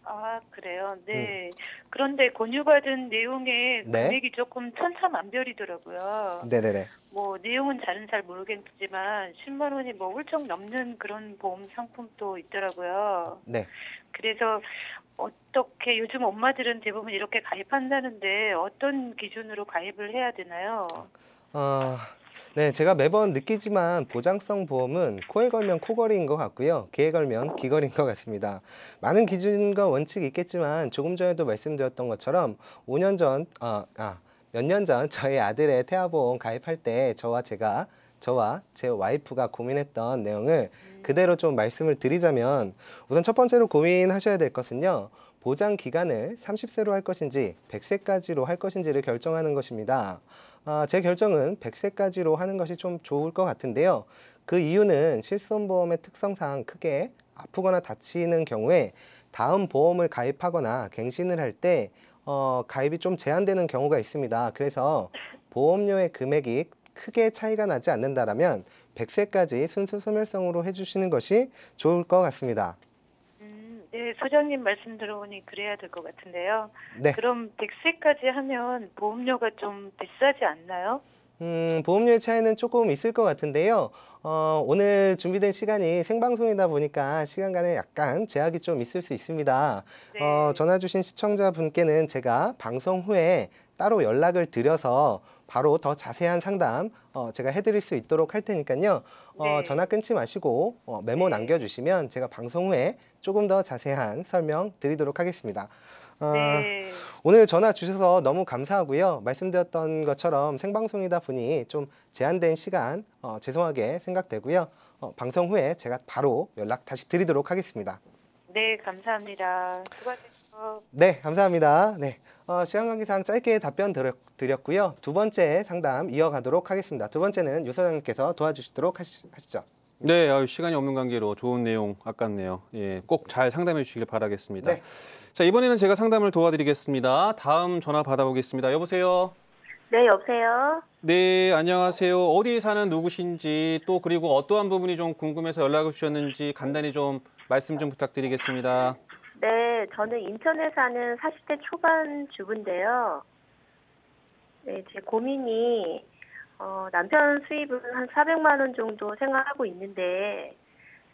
아, 그래요? 네. 그런데 권유받은 내용에 네. 금액이 조금 천차만별이더라고요. 네네네. 뭐 내용은 잘 모르겠지만 10만 원이 뭐 훌쩍 넘는 그런 보험 상품도 있더라고요. 네. 그래서 어떻게 요즘 엄마들은 대부분 이렇게 가입한다는데 어떤 기준으로 가입을 해야 되나요? 네, 제가 매번 느끼지만 보장성 보험은 코에 걸면 코걸이인 것 같고요. 귀에 걸면 귀걸이인 것 같습니다. 많은 기준과 원칙이 있겠지만 조금 전에도 말씀드렸던 것처럼 5년 전, 몇 년 전 저희 아들의 태아보험 가입할 때 저와 제 와이프가 고민했던 내용을 그대로 좀 말씀을 드리자면 우선 첫 번째로 고민하셔야 될 것은요. 보장 기간을 30세로 할 것인지 100세까지로 할 것인지를 결정하는 것입니다. 제 결정은 100세까지로 하는 것이 좀 좋을 것 같은데요. 그 이유는 실손보험의 특성상 크게 아프거나 다치는 경우에 다음 보험을 가입하거나 갱신을 할 때 가입이 좀 제한되는 경우가 있습니다. 그래서 보험료의 금액이 크게 차이가 나지 않는다라면 100세까지 순수 소멸성으로 해주시는 것이 좋을 것 같습니다. 네, 소장님 말씀 들어보니 그래야 될 것 같은데요. 네. 그럼 100세까지 하면 보험료가 좀 비싸지 않나요? 보험료의 차이는 조금 있을 것 같은데요. 오늘 준비된 시간이 생방송이다 보니까 시간간에 약간 제약이 좀 있을 수 있습니다. 네. 전화 주신 시청자분께는 제가 방송 후에 따로 연락을 드려서 바로 더 자세한 상담 제가 해드릴 수 있도록 할 테니까요. 네. 전화 끊지 마시고 메모 네. 남겨주시면 제가 방송 후에 조금 더 자세한 설명 드리도록 하겠습니다. 네. 오늘 전화 주셔서 너무 감사하고요. 말씀드렸던 것처럼 생방송이다 보니 좀 제한된 시간 죄송하게 생각되고요. 방송 후에 제가 바로 연락 다시 드리도록 하겠습니다. 네, 감사합니다. 수고하세요. 네, 감사합니다. 네, 시간 관계상 짧게 답변 드렸고요. 두 번째 상담 이어가도록 하겠습니다. 두 번째는 유 소장님께서 도와주시도록 하시죠. 네, 시간이 없는 관계로 좋은 내용 아깝네요. 예, 꼭 잘 상담해 주시길 바라겠습니다. 네. 자, 이번에는 제가 상담을 도와드리겠습니다. 다음 전화 받아보겠습니다. 여보세요? 네, 여보세요? 네, 안녕하세요. 어디 사는 누구신지 또 그리고 어떠한 부분이 좀 궁금해서 연락을 주셨는지 간단히 좀 말씀 좀 부탁드리겠습니다. 네, 저는 인천에 사는 40대 초반 주부인데요. 네, 제 고민이 남편 수입은 한 400만 원 정도 생활하고 있는데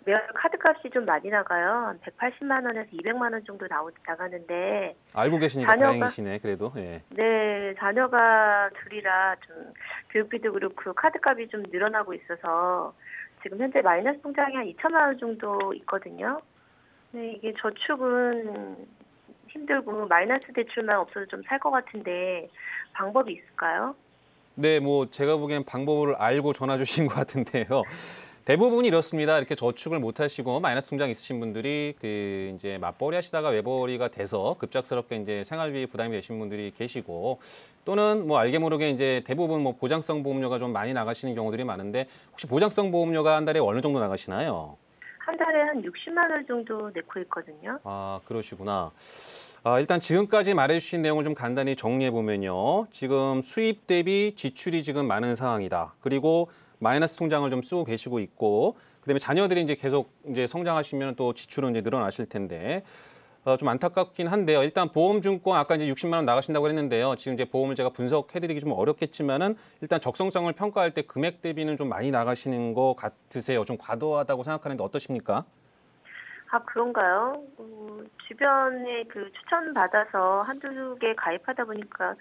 매월 카드값이 좀 많이 나가요. 한 180만 원에서 200만 원 정도 나가는데 알고 계시니까 자녀가- 다행이시네, 그래도. 예. 네, 자녀가 둘이라 좀 교육비도 그렇고 카드값이 좀 늘어나고 있어서 지금 현재 마이너스 통장이 한 2천만 원 정도 있거든요. 네, 이게 저축은 힘들고 마이너스 대출만 없어도 좀 살 것 같은데 방법이 있을까요? 네, 뭐 제가 보기엔 방법을 알고 전화 주신 것 같은데요. 대부분이 이렇습니다. 이렇게 저축을 못 하시고 마이너스 통장 있으신 분들이 이제 맞벌이 하시다가 외벌이가 돼서 급작스럽게 이제 생활비 부담이 되신 분들이 계시고 또는 뭐 알게 모르게 이제 대부분 뭐 보장성 보험료가 좀 많이 나가시는 경우들이 많은데 혹시 보장성 보험료가 한 달에 어느 정도 나가시나요? 한 달에 한 60만 원 정도 내고 있거든요. 아, 그러시구나. 일단 지금까지 말해주신 내용을 좀 간단히 정리해보면요. 지금 수입 대비 지출이 지금 많은 상황이다. 그리고 마이너스 통장을 좀 쓰고 계시고 있고, 그다음에 자녀들이 이제 계속 이제 성장하시면 또 지출은 이제 늘어나실 텐데, 좀 안타깝긴 한데요. 일단 보험증권 아까 이제 60만 원 나가신다고 했는데요. 지금 이제 보험을 제가 분석해드리기 좀 어렵겠지만은 일단 적성성을 평가할 때 금액 대비는 좀 많이 나가시는 것 같으세요. 좀 과도하다고 생각하는데 어떠십니까? 아, 그런가요? 주변에 그 추천받아서 한두 개 가입하다 보니까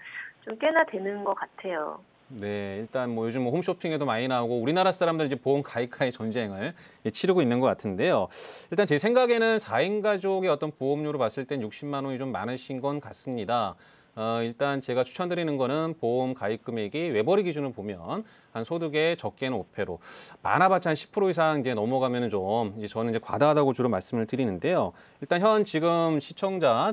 좀 꽤나 되는 것 같아요. 네, 일단 뭐 요즘 뭐 홈쇼핑에도 많이 나오고 우리나라 사람들 이제 보험 가입가의 전쟁을 치르고 있는 것 같은데요. 일단 제 생각에는 4인 가족의 어떤 보험료로 봤을 땐 60만 원이 좀 많으신 건 같습니다. 일단 제가 추천드리는 거는 보험 가입 금액이 외벌이 기준으로 보면 한 소득의 적게는 5%로 많아봤자 한 10% 이상 이제 넘어가면은 좀 이제 저는 이제 과다하다고 주로 말씀을 드리는데요. 일단 현 지금 시청자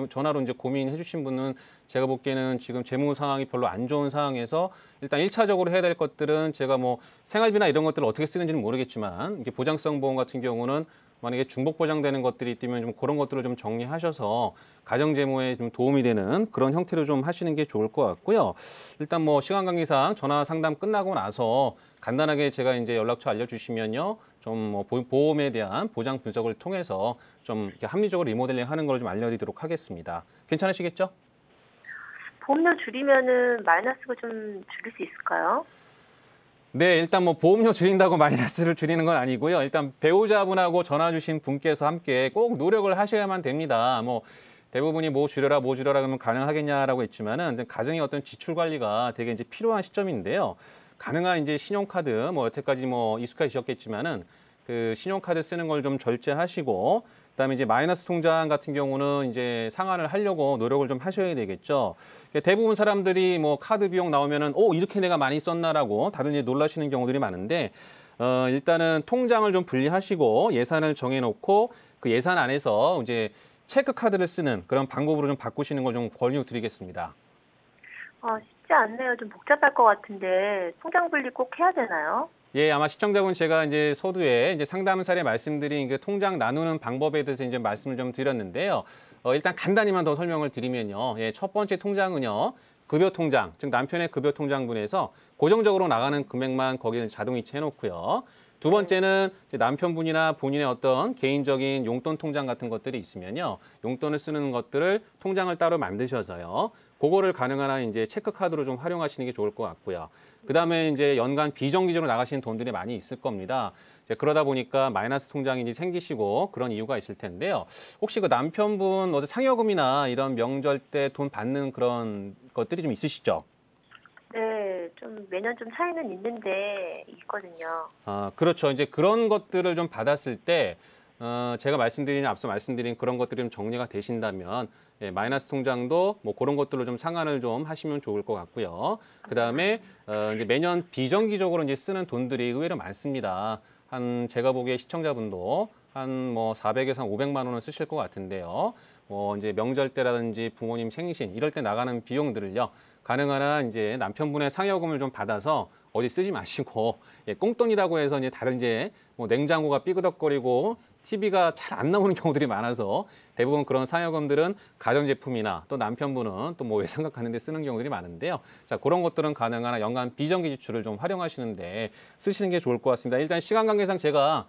전화로 이제 고민해 주신 분은 제가 보기에는 지금 재무 상황이 별로 안 좋은 상황에서 일단 1차적으로 해야 될 것들은 제가 뭐 생활비나 이런 것들을 어떻게 쓰는지는 모르겠지만 이게 보장성 보험 같은 경우는 만약에 중복 보장되는 것들이 있다면 좀 그런 것들을 좀 정리하셔서 가정 재무에 좀 도움이 되는 그런 형태로 좀 하시는 게 좋을 것 같고요. 일단 뭐 시간 관계상 전화 상담 끝나고 나서 간단하게 제가 이제 연락처 알려주시면요, 좀 뭐 보험에 대한 보장 분석을 통해서 좀 이렇게 합리적으로 리모델링 하는 걸 좀 알려드리도록 하겠습니다. 괜찮으시겠죠? 보험료 줄이면은 마이너스가 좀 줄일 수 있을까요? 네, 일단 뭐 보험료 줄인다고 마이너스를 줄이는 건 아니고요. 일단 배우자분하고 전화 주신 분께서 함께 꼭 노력을 하셔야만 됩니다. 뭐 대부분이 뭐 줄여라 그러면 가능하겠냐라고 했지만은 가정의 어떤 지출 관리가 되게 이제 필요한 시점인데요. 가능한 이제 신용카드 뭐 여태까지 뭐 익숙하셨겠지만은 그 신용카드 쓰는 걸 좀 절제하시고 그다음에 이제 마이너스 통장 같은 경우는 이제 상환을 하려고 노력을 좀 하셔야 되겠죠. 대부분 사람들이 뭐 카드 비용 나오면은 이렇게 내가 많이 썼나라고 다들 이제 놀라시는 경우들이 많은데 일단은 통장을 좀 분리하시고 예산을 정해놓고 그 예산 안에서 이제 체크 카드를 쓰는 그런 방법으로 좀 바꾸시는 걸 좀 권유드리겠습니다. 쉽지 않네요. 좀 복잡할 것 같은데 통장 분리 꼭 해야 되나요? 예, 아마 시청자분 제가 이제 서두에 이제 상담 사례 말씀드린 그 통장 나누는 방법에 대해서 이제 말씀을 좀 드렸는데요. 일단 간단히만 더 설명을 드리면요. 예, 첫 번째 통장은요. 급여 통장, 즉 남편의 급여 통장분에서 고정적으로 나가는 금액만 거기에 자동이체 해놓고요. 두 번째는 이제 남편분이나 본인의 어떤 개인적인 용돈 통장 같은 것들이 있으면요. 용돈을 쓰는 것들을 통장을 따로 만드셔서요. 그거를 가능한 한 이제 체크카드로 좀 활용하시는 게 좋을 것 같고요. 그다음에 이제 연간 비정기적으로 나가시는 돈들이 많이 있을 겁니다. 이제 그러다 보니까 마이너스 통장이 이제 생기시고 그런 이유가 있을 텐데요. 혹시 그 남편분 어제 상여금이나 이런 명절 때 돈 받는 그런 것들이 좀 있으시죠? 네, 좀 매년 좀 차이는 있는데 있거든요. 아, 그렇죠. 이제 그런 것들을 좀 받았을 때 제가 앞서 말씀드린 그런 것들이 좀 정리가 되신다면 예, 마이너스 통장도 뭐 그런 것들로 좀 상환을 좀 하시면 좋을 것 같고요. 그다음에 이제 매년 비정기적으로 이제 쓰는 돈들이 의외로 많습니다. 제가 보기에 시청자분도 한 뭐 400에서 한 500만 원은 쓰실 것 같은데요. 뭐 이제 명절 때라든지 부모님 생신 이럴 때 나가는 비용들을요. 가능한 한 이제 남편분의 상여금을 좀 받아서 어디 쓰지 마시고 예, 꽁돈이라고 해서 이제 다른 이제 뭐 냉장고가 삐그덕거리고 TV가 잘 안 나오는 경우들이 많아서 대부분 그런 상여금들은 가전제품이나 또 남편분은 또 뭐 외상값 가는 데 쓰는 경우들이 많은데요. 자, 그런 것들은 가능한 한 연간 비정기 지출을 좀 활용하시는데 쓰시는 게 좋을 것 같습니다. 일단 시간 관계상 제가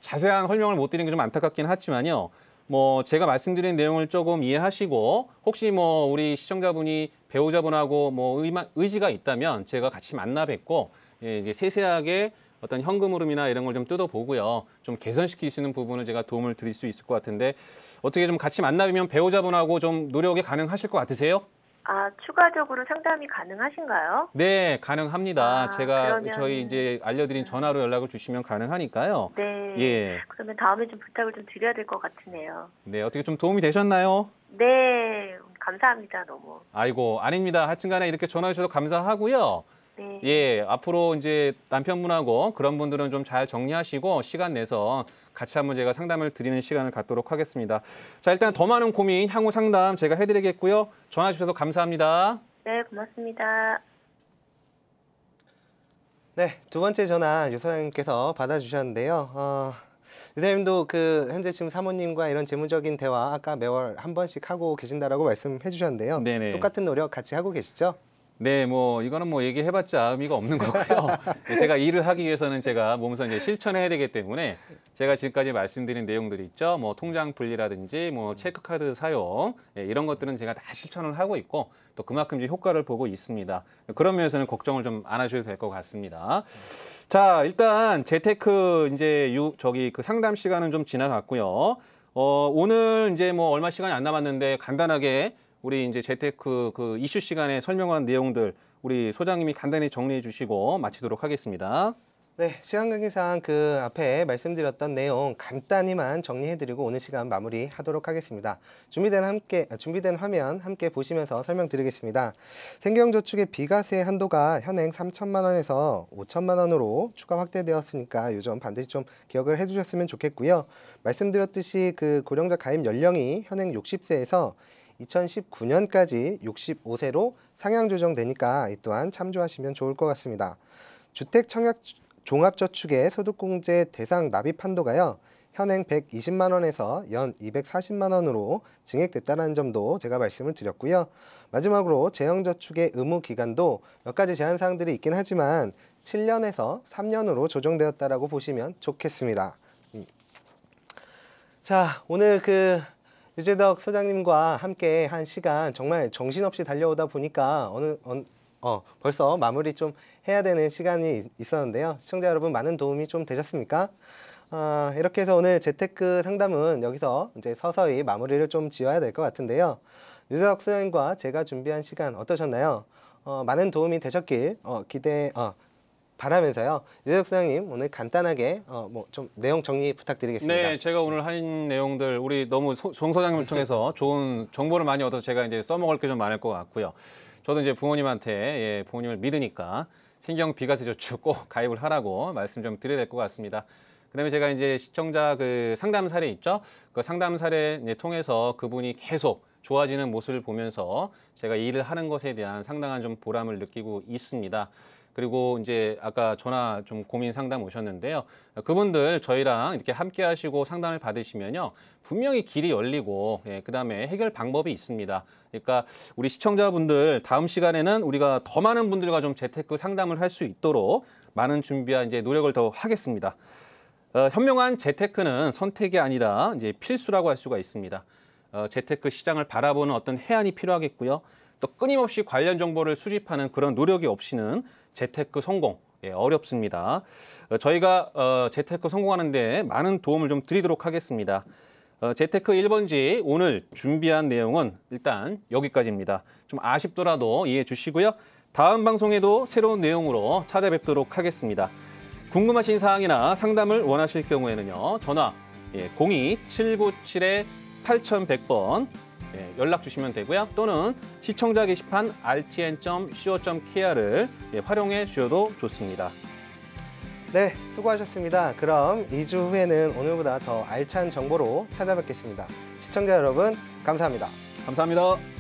자세한 설명을 못 드리는 게 좀 안타깝긴 하지만요. 뭐 제가 말씀드린 내용을 조금 이해하시고 혹시 뭐 우리 시청자분이 배우자분하고 뭐 의지가 있다면 제가 같이 만나 뵙고 예, 이제 세세하게 어떤 현금 흐름이나 이런 걸 좀 뜯어보고요. 좀 개선시킬 수 있는 부분을 제가 도움을 드릴 수 있을 것 같은데 어떻게 좀 같이 만나면 배우자분하고 좀 노력이 가능하실 것 같으세요? 아, 추가적으로 상담이 가능하신가요? 네, 가능합니다. 제가 그러면- 저희 이제 알려드린 전화로 연락을 주시면 가능하니까요. 네. 예. 그러면 다음에 좀 부탁을 좀 드려야 될 것 같으네요. 네, 어떻게 좀 도움이 되셨나요? 네, 감사합니다, 너무. 아이고, 아닙니다. 하여튼간에 이렇게 전화해 주셔서 감사하고요. 네. 예, 앞으로 이제 남편분하고 그런 분들은 좀 잘 정리하시고 시간 내서 같이 한번 제가 상담을 드리는 시간을 갖도록 하겠습니다. 자, 일단 더 많은 고민 향후 상담 제가 해드리겠고요. 전화 주셔서 감사합니다. 네, 고맙습니다. 네, 두 번째 전화 유소장님께서 받아주셨는데요. 유소장님도 그 현재 지금 사모님과 이런 재무적인 대화 아까 매월 한 번씩 하고 계신다라고 말씀해 주셨는데요. 네네. 똑같은 노력 같이 하고 계시죠? 네, 뭐 이거는 뭐 얘기해봤자 의미가 없는 거고요. 제가 일을 하기 위해서는 제가 몸소 이제 실천해야 되기 때문에 제가 지금까지 말씀드린 내용들이 있죠. 뭐 통장 분리라든지 뭐 체크카드 사용 이런 것들은 제가 다 실천을 하고 있고 또 그만큼 이제 효과를 보고 있습니다. 그런 면에서는 걱정을 좀 안 하셔도 될 것 같습니다. 자, 일단 재테크 이제 그 상담 시간은 좀 지나갔고요. 오늘 이제 뭐 얼마 시간이 안 남았는데 간단하게 우리 이제 재테크 그 이슈 시간에 설명한 내용들 우리 소장님이 간단히 정리해 주시고 마치도록 하겠습니다. 네, 시간 관계상 그 앞에 말씀드렸던 내용 간단히만 정리해드리고 오늘 시간 마무리하도록 하겠습니다. 준비된 화면 함께 보시면서 설명드리겠습니다. 생계형저축의 비과세 한도가 현행 3천만 원에서 5천만 원으로 추가 확대되었으니까 이 점 반드시 좀 기억을 해주셨으면 좋겠고요. 말씀드렸듯이 그 고령자 가입 연령이 현행 60세에서 2019년까지 65세로 상향 조정되니까 이 또한 참조하시면 좋을 것 같습니다. 주택 청약 종합저축의 소득공제 대상 납입 한도가요. 현행 120만 원에서 연 240만 원으로 증액됐다는 점도 제가 말씀을 드렸고요. 마지막으로 재형저축의 의무 기간도 몇 가지 제한 사항들이 있긴 하지만 7년에서 3년으로 조정되었다라고 보시면 좋겠습니다. 자, 오늘 그 유재덕 소장님과 함께 한 시간 정말 정신없이 달려오다 보니까 벌써 마무리 좀 해야 되는 시간이 있었는데요. 시청자 여러분 많은 도움이 좀 되셨습니까? 이렇게 해서 오늘 재테크 상담은 여기서 이제 서서히 마무리를 좀 지어야 될 것 같은데요. 유재덕 소장님과 제가 준비한 시간 어떠셨나요? 많은 도움이 되셨길 바라면서요. 유재덕 소장님 오늘 간단하게 뭐 좀 내용 정리 부탁드리겠습니다. 네, 제가 오늘 한 내용들 우리 너무 송 소장님을 통해서 좋은 정보를 많이 얻어서 제가 이제 써먹을 게 좀 많을 것 같고요. 저도 이제 부모님한테 부모님을 믿으니까 생계형 비과세 저축 꼭 가입을 하라고 말씀 좀 드려야 될 것 같습니다. 그다음에 제가 이제 시청자 그 상담 사례 있죠? 그 상담 사례 이제 통해서 그분이 계속 좋아지는 모습을 보면서 제가 일을 하는 것에 대한 상당한 좀 보람을 느끼고 있습니다. 그리고 이제 아까 전화 좀 고민 상담 오셨는데요. 그분들 저희랑 이렇게 함께 하시고 상담을 받으시면요. 분명히 길이 열리고 그다음에 해결 방법이 있습니다. 그러니까 우리 시청자분들 다음 시간에는 우리가 더 많은 분들과 좀 재테크 상담을 할 수 있도록 많은 준비와 이제 노력을 더 하겠습니다. 현명한 재테크는 선택이 아니라 이제 필수라고 할 수가 있습니다. 재테크 시장을 바라보는 어떤 해안이 필요하겠고요. 또 끊임없이 관련 정보를 수집하는 그런 노력이 없이는 재테크 성공 어렵습니다. 저희가 재테크 성공하는 데 많은 도움을 좀 드리도록 하겠습니다. 재테크 1번지 오늘 준비한 내용은 일단 여기까지입니다. 좀 아쉽더라도 이해해 주시고요. 다음 방송에도 새로운 내용으로 찾아뵙도록 하겠습니다. 궁금하신 사항이나 상담을 원하실 경우에는요. 전화 02-797-8100번 연락 주시면 되고요. 또는 시청자 게시판 rtn.co.kr을 활용해 주셔도 좋습니다. 네, 수고하셨습니다. 그럼 2주 후에는 오늘보다 더 알찬 정보로 찾아뵙겠습니다. 시청자 여러분, 감사합니다. 감사합니다.